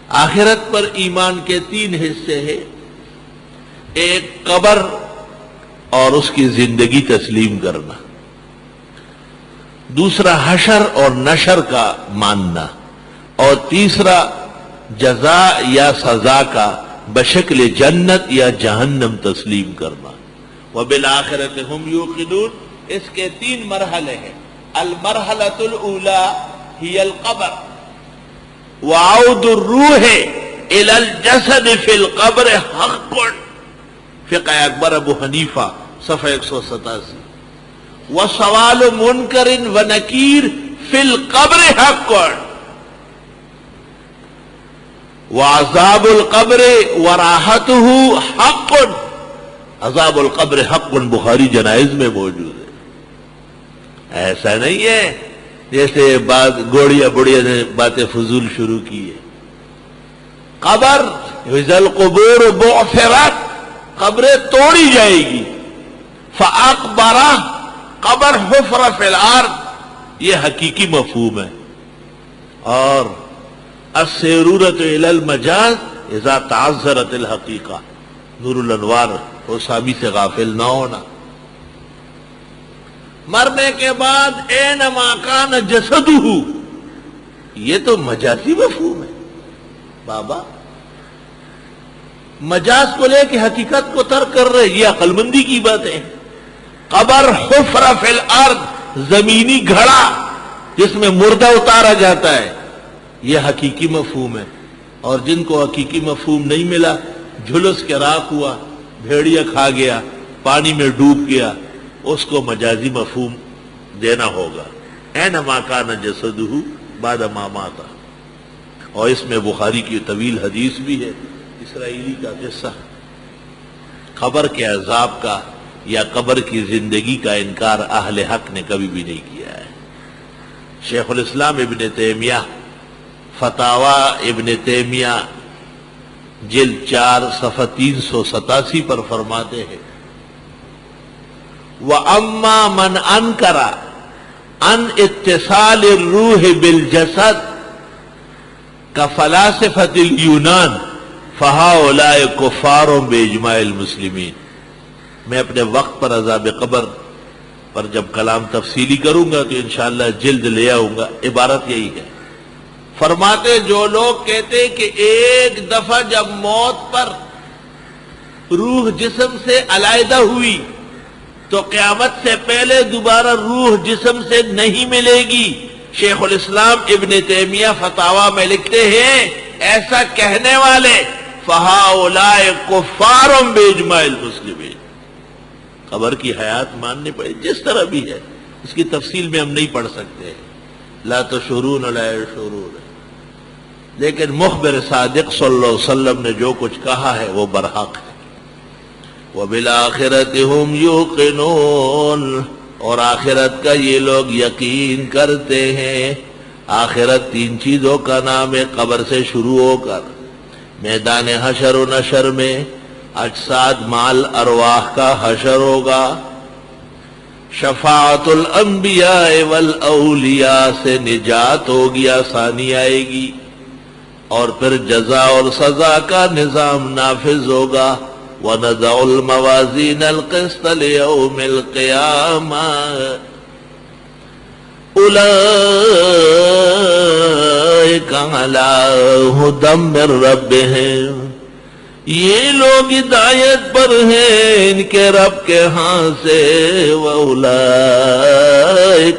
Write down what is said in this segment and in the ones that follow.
آخرت پر ایمان کے 3 حصے ہیں. ایک قبر اور اس کی زندگی تسلیم کرنا، دوسرا حشر اور نشر کا ماننا، اور تیسرا جزا یا سزا کا بشکل جنت یا جہنم تسلیم کرنا. وبالآخرۃ ہم یوقنون. اس کے 3 مرحلے ہیں. المرحلۃ الاولی ہی القبر وعود الروح الی الجسد فی القبر حق. فقہ اکبر ابو حنیفہ صفحہ 187. وسوال منکر ونکیر فی القبر حق وعذاب القبر وراحتہ حق. عذاب القبر حق بخاری جنائز میں موجود ہے. ایسا نہیں ہے جیسے گوڑیا بڑیا نے باتیں فضول شروع کی ہے. قبر اذا القبور بعثرت، قبریں توڑی جائے گی. فاقبرہ، قبر حفر فی الارض، یہ حقیقی مفہوم ہے. اور السیرورۃ الی المجاز اذا تعذرت الحقیقہ. نور الانوار حسامی سے غافل نہ ہونا. مرنے کے بعد اینما کان جسدہ، یہ تو مجازی مفہوم ہے. بابا مجاز کو لے کے حقیقت کو ترک کر رہے، یہ عقل مندی کی بات ہے. قبر حفر فی الارض، زمینی گھڑا جس میں مردہ اتارا جاتا ہے، یہ حقیقی مفہوم ہے. اور جن کو حقیقی مفہوم نہیں ملا، جھلس کے راکھ ہوا، بھیڑیا کھا گیا، پانی میں ڈوب گیا، اس کو مجازی مفہوم دینا ہوگا. اینما کان جسدہ بعد ما مات. اور اس میں بخاری کی طویل حدیث بھی ہے، اسرائیلی کا قصہ. قبر کے عذاب کا یا قبر کی زندگی کا انکار اہل حق نے کبھی بھی نہیں کیا ہے. شیخ الاسلام ابن تیمیہ فتاوی ابن تیمیہ جلد 4 صفحہ 387 پر فرماتے ہیں وَأَمَّا مَنْ أَنْكَرَ عَنْ اتصال الروح بالجسد كفلاسفة اليونان فهؤلاء كفار بإجماع المسلمین. میں اپنے وقت پر عذاب قبر پر جب کلام تفصیلی کروں گا تو انشاءاللہ جلد لے آؤں گا. عبارت یہی ہے، فرماتے جو لوگ کہتے کہ ایک دفعہ جب موت پر روح جسم سے علیحدہ ہوئی تو قیامت سے پہلے دوبارہ روح جسم سے نہیں ملے گی. شیخ الاسلام ابن تیمیہ فتاوی میں لکھتے ہیں ایسا کہنے والے فہؤلاء کفار باجماع المسلمین. قبر کی حیات ماننی پڑے جس طرح بھی ہے، اس کی تفصیل میں ہم نہیں پڑھ سکتے. لا تشعرون لا یشعرون. لیکن مخبر صادق صلی اللہ علیہ وسلم نے جو کچھ کہا ہے وہ برحق ہے. وَبِالْآخِرَةِ هُمْ يُوقِنُونَ. اور آخرت کا یہ لوگ یقین کرتے ہیں. آخرت 3 چیزوں کا نام ہے، قبر سے شروع ہو کر میدان حشر و نشر میں اجساد مال ارواح کا حشر ہوگا. شفاعت الانبیاء والاولیاء سے نجات ہوگی، آسانی آئے گی. اور پھر جزا اور سزا کا نظام نافذ ہوگا. وَنَضَعُ الْمَوَازِينَ الْقِسْطَ لِيَوْمِ الْقِيَامَةِ أُولَئِكَ عَلَىٰ هُدًى مِّن رَّبِّهِمْ. یہ لوگ ہدایت پر ہیں ان کے رب کے ہاں سے. وَأُولَئِكَ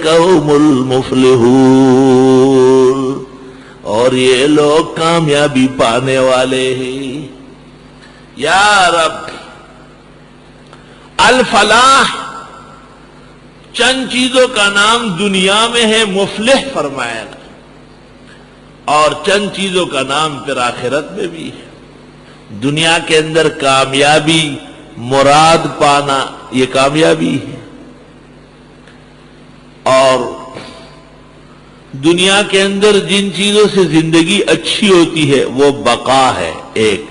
هُمُ الْمُفْلِحُونَ. اور یہ لوگ کامیابی پانے والے ہیں. یا رب، الفلاح چند چیزوں کا نام دنیا میں ہے، مفلح فرمایا، اور چند چیزوں کا نام پھر آخرت میں بھی ہے. دنیا کے اندر کامیابی، مراد پانا، یہ کامیابی ہے. اور دنیا کے اندر جن چیزوں سے زندگی اچھی ہوتی ہے وہ بقا ہے ایک،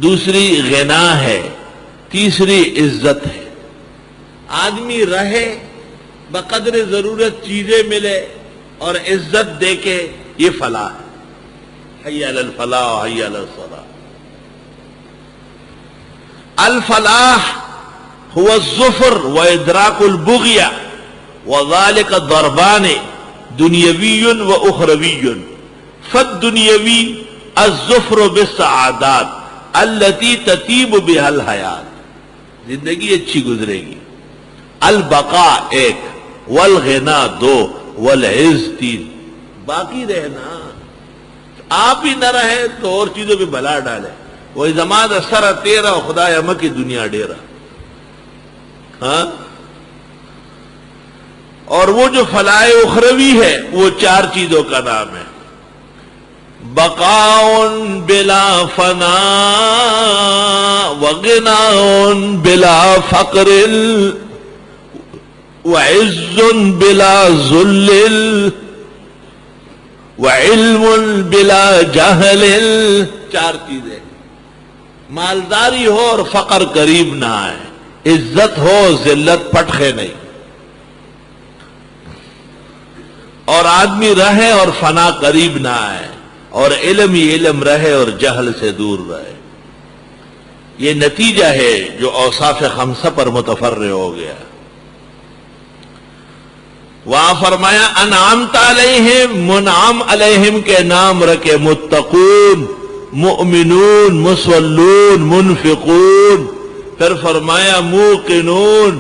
دوسری غنا ہے، تیسری عزت ہے. آدمی رہے، بقدر ضرورت چیزیں ملے اور عزت دیکھے، یہ فلاح ہے. حی علی الفلاح حی علی الصلاح. الفلاح هو الظفر وادراک البغیہ وذلك ضربان دنیوی و اخروی. فالدنیوی الظفر بالسعادات التي تطيب بها الحیات، زندگی اچھی گزرے گی. البقاء ایک، والغنا دو، والعز تین. باقی رہنا، آپ ہی نہ رہے تو اور چیزوں پہ بلا ڈالے. وہ زمان سر تیرا خدا ہم کی دنیا ڈیرا. ہاں، اور وہ جو فلاح اخروی ہے وہ چار چیزوں کا نام ہے. بقاء بلا فنا، وغنا بلا فقر، وعز بلا ذل، وعلم بلا جہل. چار چیزیں، مالداری ہو اور فقر قریب نہ آئے، عزت ہو ذلت پٹخے نہیں، اور آدمی رہے اور فنا قریب نہ آئے، اور علم ہی علم رہے اور جہل سے دور رہے. یہ نتیجہ ہے جو اوصاف خمسہ پر متفرع ہو گیا. وہاں فرمایا انعمت علیہم، منعم علیہم کے نام رکھے متقون، مؤمنون، مصلون، منفقون. پھر فرمایا موقنون،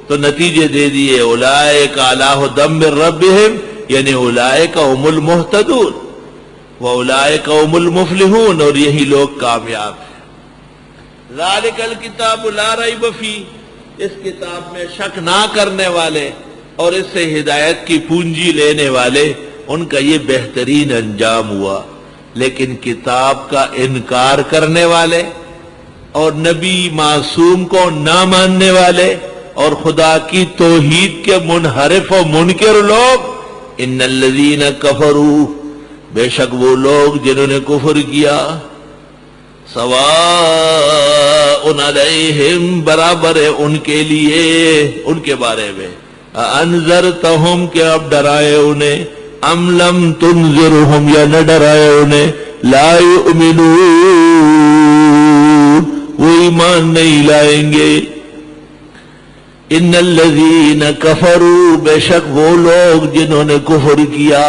تو نتیجے دے دیے اولئک علی ھدی من ربہم، یعنی اولئک هم المہتدون واولئک هم المفلحون، اور یہی لوگ کامیاب ہیں. ذالک الکتاب لا ریب فیہ، اس کتاب میں شک نہ کرنے والے اور اس سے ہدایت کی پونجی لینے والے، ان کا یہ بہترین انجام ہوا. لیکن کتاب کا انکار کرنے والے اور نبی معصوم کو نہ ماننے والے اور خدا کی توحید کے منحرف و منکر لوگ، ان الذین کفروا، بے شک وہ لوگ جنہوں نے کفر کیا، سواء علیہم، برابر ہے ان کے لیے، ان کے بارے میں، انذرتہم، کہ اب ڈرائے انہیں، ام لم تنذرہم، یا نہ ڈرائے انہیں، لا یؤمنون، وہ ایمان نہیں لائیں گے. ان الذین کفروا، بے شک وہ لوگ جنہوں نے کفر کیا.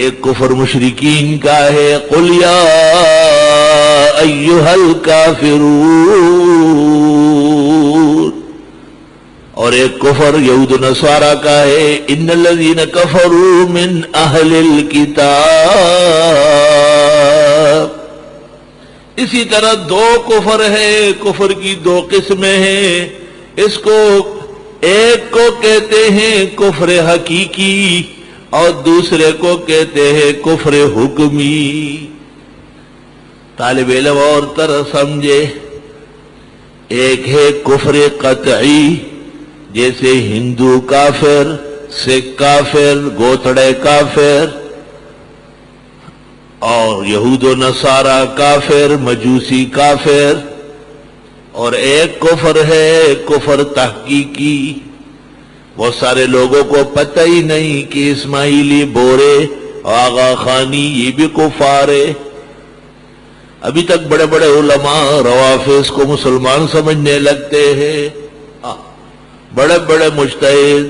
ایک کفر مشرکین کا ہے، قل یا ایھا الکافرون، اور ایک کفر یہود و نصارہ کا ہے، ان الذین کفروا من اہل الکتاب. اسی طرح دو کفر ہے، کفر کی دو قسمیں ہیں. اس کو ایک کو کہتے ہیں کفر حقیقی اور دوسرے کو کہتے ہیں کفر حکمی. طالب علم اور طرح سمجھے. ایک ہے کفر قطعی، جیسے ہندو کافر، سکھ کافر، گوتڑے کافر، اور یہود و نصارہ کافر، مجوسی کافر. اور ایک کفر ہے کفر تحقیقی. بہت سارے لوگوں کو پتہ ہی نہیں کہ اسماعیلی، بورے، آغا خانی یہ بھی کفار ہے. ابھی تک بڑے بڑے علماء روافض کو مسلمان سمجھنے لگتے ہیں. بڑے بڑے مجتہد